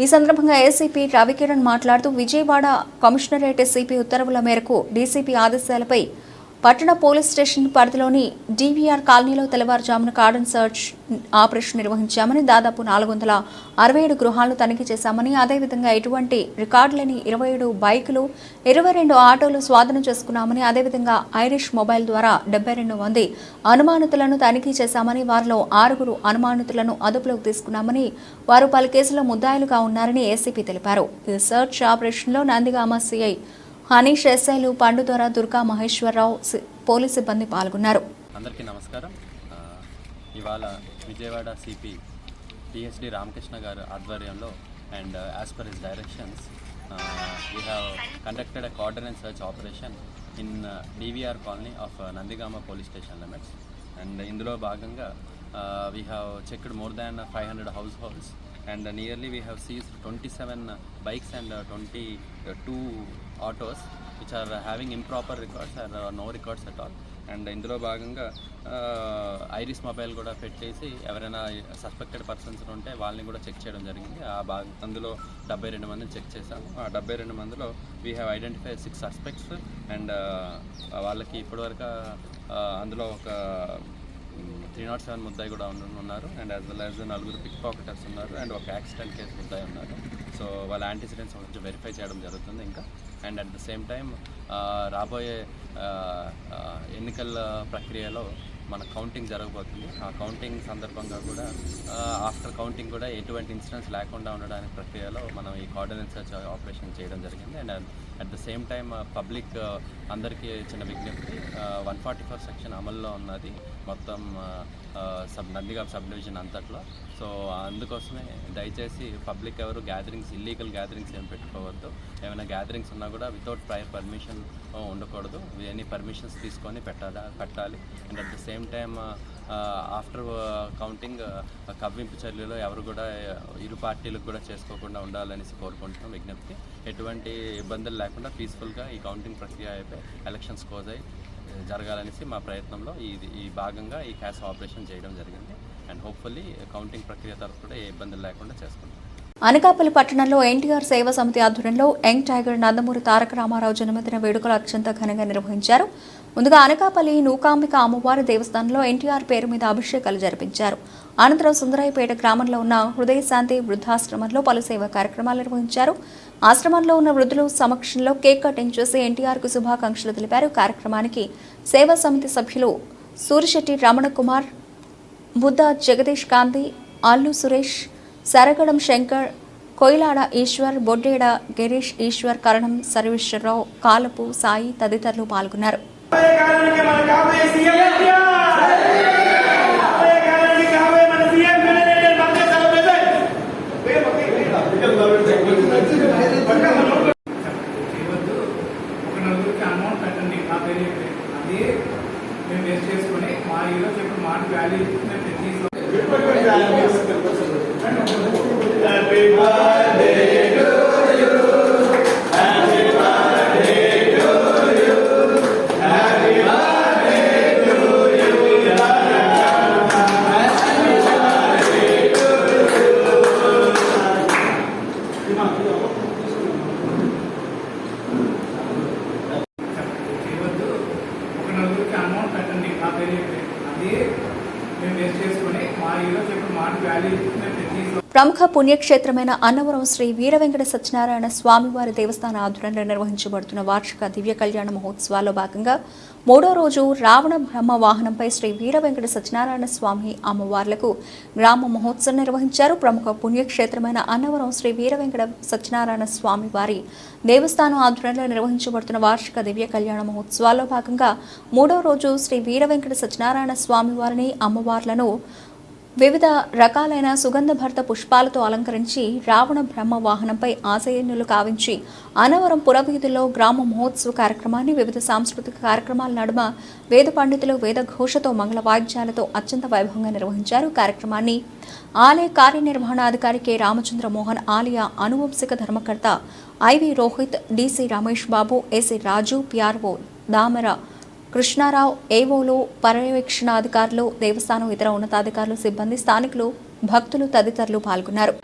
ఈ సందర్భంగా ఏసీపీ రవికిరణ్ మాట్లాడుతూ విజయవాడ కమిషనరేట్ సిపి ఉత్తర్వుల మేరకు డీసీపీ ఆదేశాలపై పట్టణ పోలీస్ స్టేషన్ పరిధిలోని డివిఆర్ కాలనీలో తెల్లవారుజామున కార్డన్ సర్చ్ ఆపరేషన్ నిర్వహించామని, దాదాపు 467 గృహాలను తనిఖీ చేశామని, అదేవిధంగా ఎటువంటి రికార్డు లేని 27 బైకులు, 22 ఆటోలు స్వాధీనం చేసుకున్నామని, అదేవిధంగా ఐరిష్ మొబైల్ ద్వారా 72 మంది అనుమానితులను తనిఖీ చేశామని, వారిలో 6 అనుమానితులను అదుపులోకి తీసుకున్నామని, వారు పలు కేసుల్లో ముద్దాయిలుగా ఉన్నారని ఏసీపీ తెలిపారు. ఈ సర్చ్ ఆపరేషన్లో నందిగామ సిఐ హనీష్, ఎస్ఐలు పండుదొర, దుర్గా మహేశ్వరరావు, పోలీసు సిబ్బంది పాల్గొన్నారు. అందరికీ నమస్కారం. ఇవాళ విజయవాడ సిపి టిఎస్డి రామకృష్ణ గారు ఆధ్వర్యంలో and as per his directions we have conducted a coordinated search operation in DVR colony of Nandigama police station limits, and ఇందులో భాగంగా we have checked more than 500 households and nearly we have seized 27 bikes and 22 autos which are having improper records or no records at all. And ఇందులో భాగంగా iris mobile కూడా పెట్టేసి ఎవరైనా suspected persons ఉంటే వాళ్ళని కూడా చెక్ చేయడం జరిగింది. అందులో 72 మందిని చెక్ చేశాము. ఆ 72 మందిలో we have identified 6 suspects and వాళ్ళకి ఇప్పటివరకు అందులో ఒక 307 ముద్దాయి కూడా ఉన్నారు and as well as 4 pick pocketers ఉన్నారు అండ్ ఒక యాక్సిడెంట్ కేసు ముద్దాయి ఉన్నారు. సో వాళ్ళ యాంటిసిడెంట్స్ కొంచెం వెరిఫై చేయడం జరుగుతుంది ఇంకా. And at the same time రాబోయే ఎన్నికల ప్రక్రియలో మన కౌంటింగ్ జరగబోతుంది. ఆ కౌంటింగ్ సందర్భంగా కూడా ఆఫ్టర్ కౌంటింగ్ కూడా ఎటువంటి ఇన్సిడెంట్స్ లేకుండా ఉండడానికి ప్రక్రియలో మనం ఈ కోఆర్డినేట్ సర్చ్ ఆపరేషన్ చేయడం జరిగింది. And at the same time public అందరికీ చిన్న విజ్ఞప్తి, 144 సెక్షన్ అమల్లో ఉన్నది మొత్తం నందిగామ సబ్ డివిజన్ అంతట్లో. సో అందుకోసమే దయచేసి పబ్లిక్ ఎవరు గ్యాదరింగ్స్, ఇల్లీగల్ గ్యాదరింగ్స్ ఏం పెట్టుకోవద్దు. ఏమైనా గ్యాదరింగ్స్ ఉన్నా కూడా వితౌట్ ప్రయర్ పర్మిషన్ ఉండకూడదు. ఎనీ పర్మిషన్స్ తీసుకొని పెట్టాలి. And at the same time after counting కవ్వింపు చర్యలు ఎవరు కూడా ఇరు పార్టీలకు కూడా చేసుకోకుండా ఉండాలనేసి కోరుకుంటున్నాం విజ్ఞప్తి. ఎటువంటి ఇబ్బందులు లేకుండా పీస్ఫుల్గా ఈ కౌంటింగ్ ప్రక్రియ అయిపోయి ఎలక్షన్స్ క్లోజ్ అయ్యి జరగాలనేసి మా ప్రయత్నంలో ఈ భాగంగా ఈ క్యాష్ ఆపరేషన్ చేయడం జరిగింది. అండ్ హోప్ఫుల్లీ కౌంటింగ్ ప్రక్రియ తరఫు కూడా ఏ ఇబ్బందులు లేకుండా చేసుకుంటాం. అనకాపల్లి పట్టణంలో ఎన్టీఆర్ సేవా సమితి ఆధ్వర్యంలో యంగ్ టైగర్ నందమూరి తారక రామారావు జన్మదిన వేడుకలు అత్యంత ఘనంగా నిర్వహించారు. ముందుగా అనకాపల్లి నూకాంబిక అమ్మవారి దేవస్థానంలో ఎన్టీఆర్ పేరు మీద అభిషేకాలు జరిపించారు. అనంతరం సుందరాయిపేట గ్రామంలో ఉన్న హృదయశాంతి వృద్ధాశ్రమంలో పలు సేవా కార్యక్రమాలు నిర్వహించారు. ఆశ్రమంలో ఉన్న వృద్ధుల సమక్షంలో కేక్ కటింగ్ చేసి ఎన్టీఆర్కు శుభాకాంక్షలు తెలిపారు. కార్యక్రమానికి సేవా సమితి సభ్యులు సూరిశెట్టి రమణ కుమార్, బుద్ధ జగదీష్ కాంతి, అల్లు సురేష్, సరగడం శంకర్, కొయిలాడ ఈశ్వర్, బొడ్డేడ గిరీష్ ఈశ్వర్, కరణం సర్వేశ్వరరావు, కాలపు సాయి తదితరులు పాల్గొన్నారు. ప్రముఖ పుణ్యక్షేత్రమైన అన్నవరం శ్రీ వీర వెంకట సత్యనారాయణ స్వామివారి దేవస్థాన ఆధ్వర్యంలో నిర్వహించబడుతున్న వార్షిక దివ్య కళ్యాణ మహోత్సవాల్లో భాగంగా 3వ రోజు రావణ బ్రహ్మ వాహనంపై శ్రీ వీర వెంకట సత్యనారాయణ స్వామి అమ్మవార్లకు గ్రామ మహోత్సవం నిర్వహించారు. ప్రముఖ పుణ్యక్షేత్రమైన అన్నవరం శ్రీ వీర వెంకట సత్యనారాయణ స్వామి వారి దేవస్థానం ఆధ్వర్యంలో నిర్వహించబడుతున్న వార్షిక దివ్య కళ్యాణ మహోత్సవాల్లో భాగంగా 3వ రోజు శ్రీ వీర వెంకట సత్యనారాయణ స్వామి వారిని అమ్మవార్లను వివిధ రకాలైన సుగంధభరిత పుష్పాలతో అలంకరించి రావణ బ్రహ్మ వాహనంపై ఆశయనులు కావించి అన్నవరం పురవీధుల్లో గ్రామ మహోత్సవ కార్యక్రమాన్ని వివిధ సాంస్కృతిక కార్యక్రమాల నడుమ వేద పండితులు వేద ఘోషతో మంగళ వాయిద్యాలతో అత్యంత వైభవంగా నిర్వహించారు. కార్యక్రమాన్ని ఆలయ కార్యనిర్వహణాధికారి కె రామచంద్ర మోహన్, ఆలయ అనువంశిక ధర్మకర్త IV Rohit, DC Ramesh Babu, AC రాజు, పిఆర్ఓ దామర కృష్ణారావు, ఏవోలు, పర్యవేక్షణాధికారులు, దేవస్థానం ఇతర ఉన్నతాధికారులు, సిబ్బంది, స్థానికులు, భక్తులు తదితరులు పాల్గొన్నారు.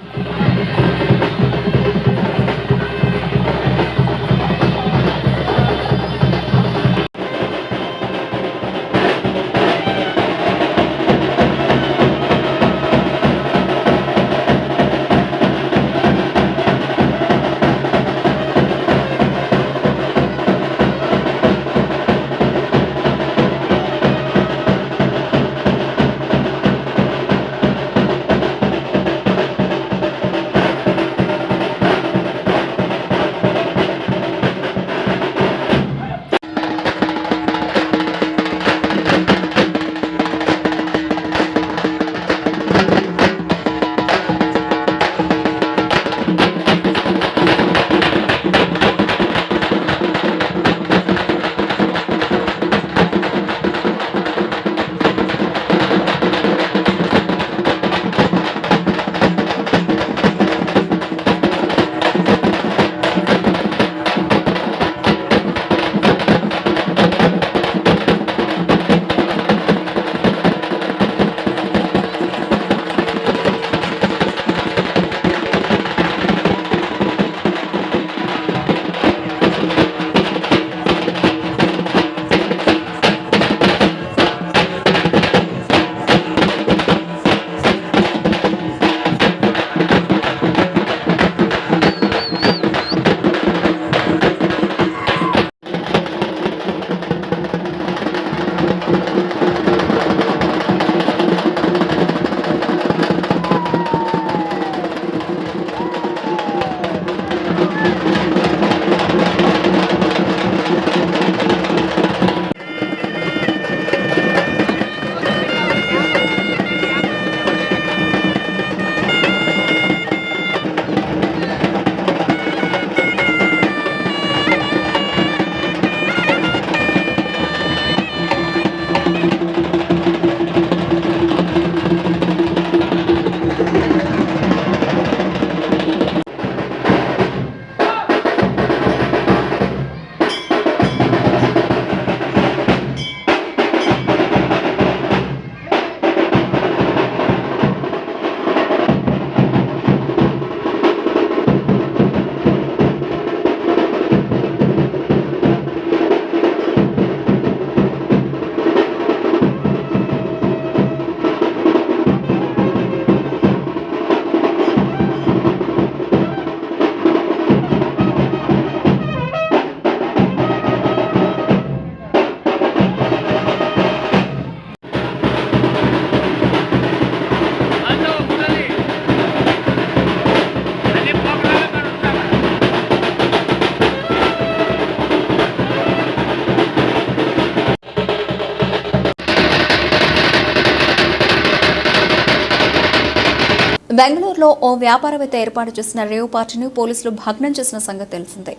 బెంగళూరులో ఓ వ్యాపారవేత్త ఏర్పాటు చేసిన రేవ్ పార్టీని పోలీసులు భగ్నం చేసిన సంగతి తెలిసిందే.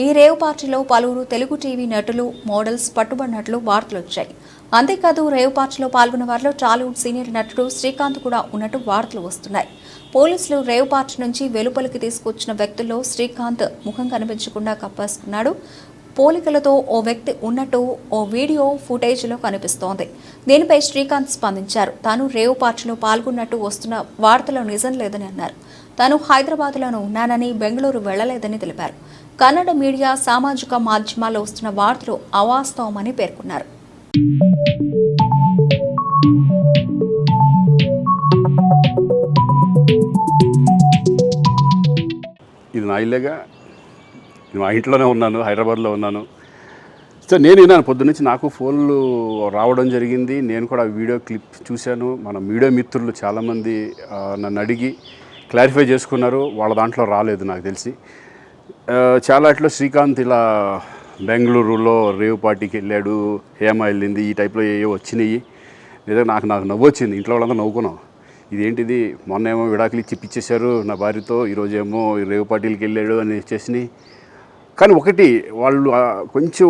ఈ రేవ్ పార్టీలో పలువురు తెలుగు టీవీ నటులు, మోడల్స్ పట్టుబడినట్లు వార్తలు వచ్చాయి. అంతేకాదు రేవ్ పార్టీలో పాల్గొన్న వారిలో టాలీవుడ్ సీనియర్ నటుడు శ్రీకాంత్ కూడా ఉన్నట్టు వార్తలు వస్తున్నాయి. పోలీసులు రేవ్ పార్టీ నుంచి వెలుపలికి తీసుకొచ్చిన వ్యక్తుల్లో శ్రీకాంత్ ముఖం కనిపించకుండా కప్పేసుకున్నాడు. పోలికలతో ఓ వ్యక్తి ఉన్నట్టు ఓ వీడియో ఫుటేజ్లో కనిపిస్తోంది. దీనిపై శ్రీకాంత్ స్పందించారు. తాను రేవ్ పార్టీలో పాల్గొన్నట్టు వస్తున్న వార్తలో నిజం లేదని అన్నారు. తాను హైదరాబాద్లోనే ఉన్నానని, బెంగళూరు వెళ్లలేదని తెలిపారు. కన్నడ మీడియా, సామాజిక మాధ్యమాల్లో వస్తున్న వార్తలు అవాస్తవమని పేర్కొన్నారు. ఇది నా ఇల్లేగా, మా ఇంట్లోనే ఉన్నాను, హైదరాబాద్లో ఉన్నాను. సో నేను విన్నాను పొద్దున్నుంచి, నాకు ఫోన్లు రావడం జరిగింది. నేను కూడా వీడియో క్లిప్ చూశాను. మన మీడియా మిత్రులు చాలామంది నన్ను అడిగి క్లారిఫై చేసుకున్నారు. వాళ్ళ దాంట్లో రాలేదు నాకు తెలిసి. చాలా ఇట్లా శ్రీకాంత్ ఇలా బెంగళూరులో రేవ్ పార్టీకి వెళ్ళాడు, హేమ వెళ్ళింది, ఈ టైప్లో ఏవో వచ్చినాయి. నిజంగా నాకు నవ్వు వచ్చింది. ఇంట్లో వాళ్ళందరూ నవ్వుకున్నాం. ఇదేంటిది, మొన్న ఏమో విడాకులు ఇచ్చి పిచ్చేశారు నా భార్యతో, ఈరోజేమో రేవ్ పార్టీలకి వెళ్ళాడు అని చేసినాయి. కానీ ఒకటి, వాళ్ళు కొంచెం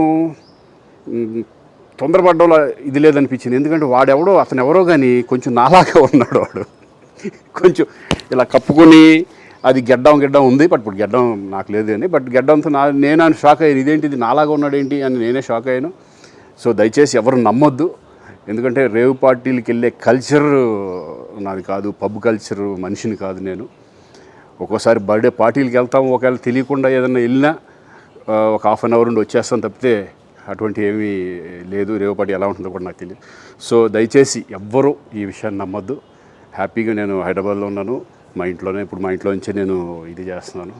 తొందరపడ్డంలో ఇది లేదనిపించింది. ఎందుకంటే వాడెవడో, అతను ఎవరో కానీ కొంచెం నాలాగా ఉన్నాడు. వాడు కొంచెం ఇలా కప్పుకొని, అది గెడ్డం ఉంది, బట్ ఇప్పుడు గెడ్డం నాకు లేదు అని, బట్ గెడ్డంతో నేను షాక్ అయ్యాను. ఇదేంటిది నాలాగా ఉన్నాడు ఏంటి అని నేనే షాక్ అయ్యాను. సో దయచేసి ఎవరు నమ్మొద్దు. ఎందుకంటే రేవ్ పార్టీలకి వెళ్ళే కల్చర్ నాది కాదు, పబ్ కల్చర్ మనిషిని కాదు నేను. ఒక్కోసారి బర్త్డే పార్టీలకి వెళ్తాము, ఒకవేళ తెలియకుండా ఏదైనా వెళ్ళినా ఒక హాఫ్ అన్ అవర్ నుండి వచ్చేస్తాను తప్పితే అటువంటి ఏమీ లేదు. రేవ్ పార్టీ ఎలా ఉంటుందో కూడా నాకు తెలియదు. సో దయచేసి ఎవ్వరూ ఈ విషయాన్ని నమ్మొద్దు. హ్యాపీగా నేను హైదరాబాద్లో ఉన్నాను, మా ఇంట్లోనే, ఇప్పుడు మా ఇంట్లో నుంచే నేను ఇది చేస్తున్నాను.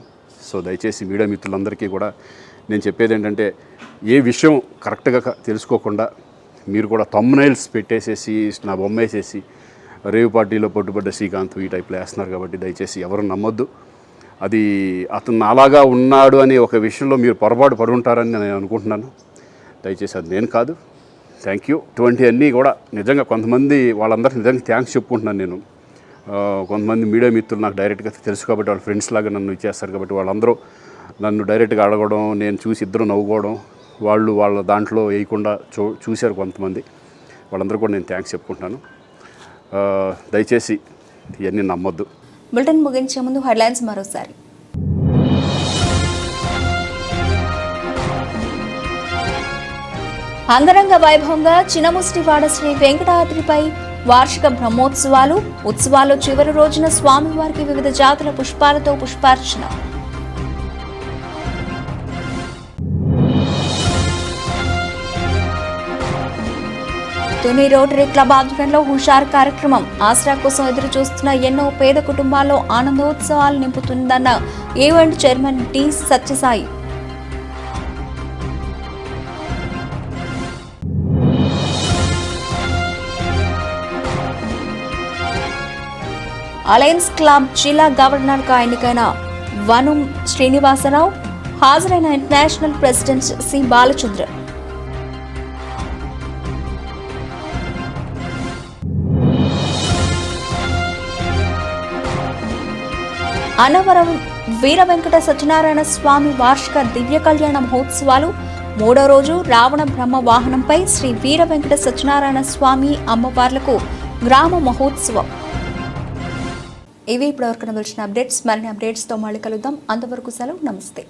సో దయచేసి మీడియా మిత్రులందరికీ కూడా నేను చెప్పేది ఏంటంటే, ఏ విషయం కరెక్ట్గా తెలుసుకోకుండా మీరు కూడా థంబ్నైల్స్ పెట్టేసేసి, నా బొమ్మ వేసేసి రేవ్ పార్టీలో పట్టుబడ్డ శ్రీకాంత్ ఈ టైప్లో వేస్తున్నారు. కాబట్టి దయచేసి ఎవరు నమ్మొద్దు. అది అతను అలాగా ఉన్నాడు అనే ఒక విషయంలో మీరు పొరపాటు పడి ఉంటారని నేను అనుకుంటున్నాను. దయచేసి అది నేను కాదు. Thank you. ఇటువంటివన్నీ కూడా నిజంగా కొంతమంది, వాళ్ళందరికీ నిజంగా థ్యాంక్స్ చెప్పుకుంటున్నాను నేను. కొంతమంది మీడియా మిత్రులు నాకు డైరెక్ట్గా తెలుసు కాబట్టి, వాళ్ళ ఫ్రెండ్స్ లాగా నన్ను ఇచ్చేస్తారు కాబట్టి, వాళ్ళందరూ నన్ను డైరెక్ట్గా అడగడం, నేను చూసి ఇద్దరు నవ్వుకోవడం, వాళ్ళు వాళ్ళ దాంట్లో వేయకుండా చూశారు కొంతమంది. వాళ్ళందరూ కూడా నేను థ్యాంక్స్ చెప్పుకుంటున్నాను. దయచేసి ఇవన్నీ నమ్మొద్దు. బులెటిన్ ముగించే ముందు హెడ్లైన్స్ మరోసారి. అంగరంగ వైభవంగా చినముష్టివాడ శ్రీ వెంకటాద్రిపై వార్షిక బ్రహ్మోత్సవాలు. ఉత్సవాల్లో చివరి రోజున స్వామివారికి వివిధ జాతుల పుష్పాలతో పుష్పార్చన. తుని రోటరీ క్లబ్ ఆధ్వర్యంలో హుషార్ కార్యక్రమం. ఆసరా కోసం ఎదురు చూస్తున్న ఎన్నో పేద కుటుంబాల్లో ఆనందోత్సవాలు నింపుతుందన్న event chairman T Satyasai. Alliance club జిల్లా గవర్నర్గా ఎన్నికైన వనం శ్రీనివాసరావు. హాజరైన international president C Balachandra. Annavaram Veera Venkata Satyanarayana Swamy వార్షిక దివ్య కళ్యాణ మహోత్సవాలు. 3వ రోజు రావణ బ్రహ్మ వాహనంపై శ్రీ వీర వెంకట సత్యనారాయణ స్వామి అమ్మవార్లకు గ్రామ మహోత్సవం. ఇవి ఇప్పటివరకు నిలిచిన అప్డేట్స్. మరిన్ని అప్డేట్స్తో మళ్ళీ కలుద్దాం. అంతవరకు సెలవు. నమస్తే.